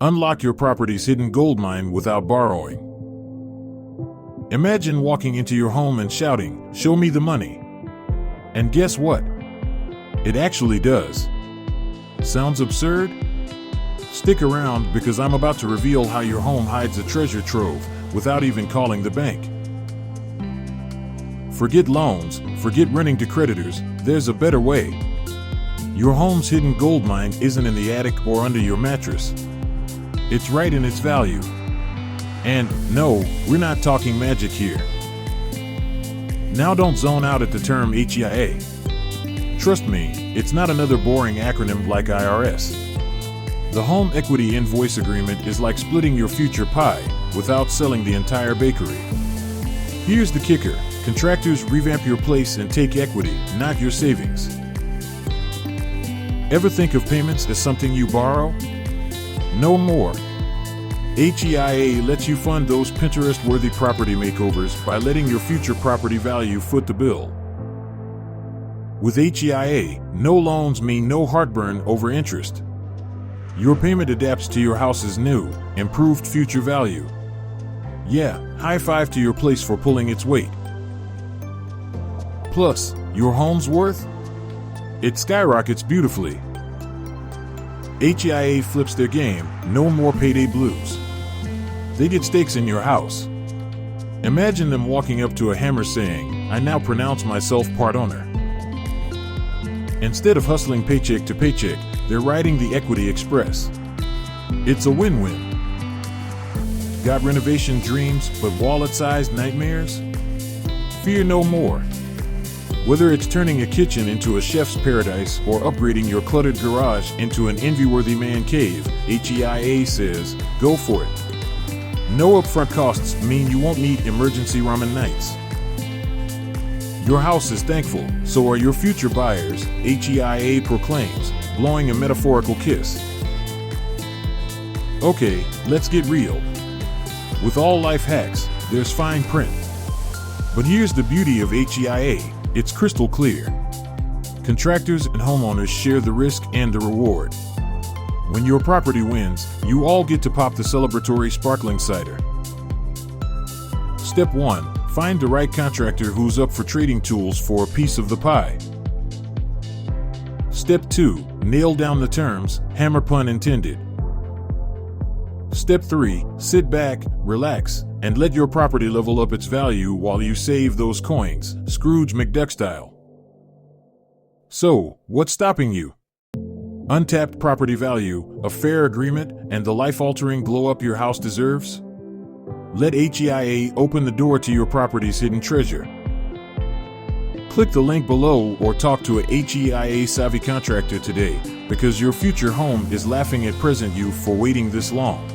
Unlock your property's hidden goldmine without borrowing. Imagine walking into your home and shouting, "Show me the money." And guess what? It actually does. Sounds absurd? Stick around because I'm about to reveal how your home hides a treasure trove without even calling the bank. Forget loans, forget running to creditors, there's a better way. Your home's hidden goldmine isn't in the attic or under your mattress. It's right in its value. And no, we're not talking magic here. Now don't zone out at the term HEIA. Trust me, it's not another boring acronym like IRS. The Home Equity Invoice Agreement is like splitting your future pie without selling the entire bakery. Here's the kicker. Contractors revamp your place and take equity, not your savings. Ever think of payments as something you borrow? No more. HEIA lets you fund those Pinterest-worthy property makeovers by letting your future property value foot the bill. With HEIA, no loans mean no heartburn over interest. Your payment adapts to your house's new, improved future value. Yeah, high five to your place for pulling its weight. Plus, your home's worth? It skyrockets beautifully. HEIA flips their game, no more payday blues. They get stakes in your house. Imagine them walking up to a hammer saying, "I now pronounce myself part owner." Instead of hustling paycheck to paycheck, they're riding the Equity Express. It's a win-win. Got renovation dreams but wallet-sized nightmares? Fear no more. Whether it's turning a kitchen into a chef's paradise or upgrading your cluttered garage into an envy-worthy man cave, HEIA says, go for it. No upfront costs mean you won't need emergency ramen nights. Your house is thankful, so are your future buyers, HEIA proclaims, blowing a metaphorical kiss. Okay, let's get real. With all life hacks, there's fine print. But here's the beauty of HEIA. It's crystal clear. Contractors and homeowners share the risk and the reward. When your property wins, you all get to pop the celebratory sparkling cider. Step 1. Find the right contractor who's up for trading tools for a piece of the pie. Step 2. Nail down the terms, hammer pun intended. Step 3. Sit back, relax, and let your property level up its value while you save those coins, Scrooge McDuck style. So, what's stopping you? Untapped property value, a fair agreement, and the life-altering glow-up your house deserves? Let HEIA open the door to your property's hidden treasure. Click the link below or talk to a HEIA-savvy contractor today, because your future home is laughing at present you for waiting this long.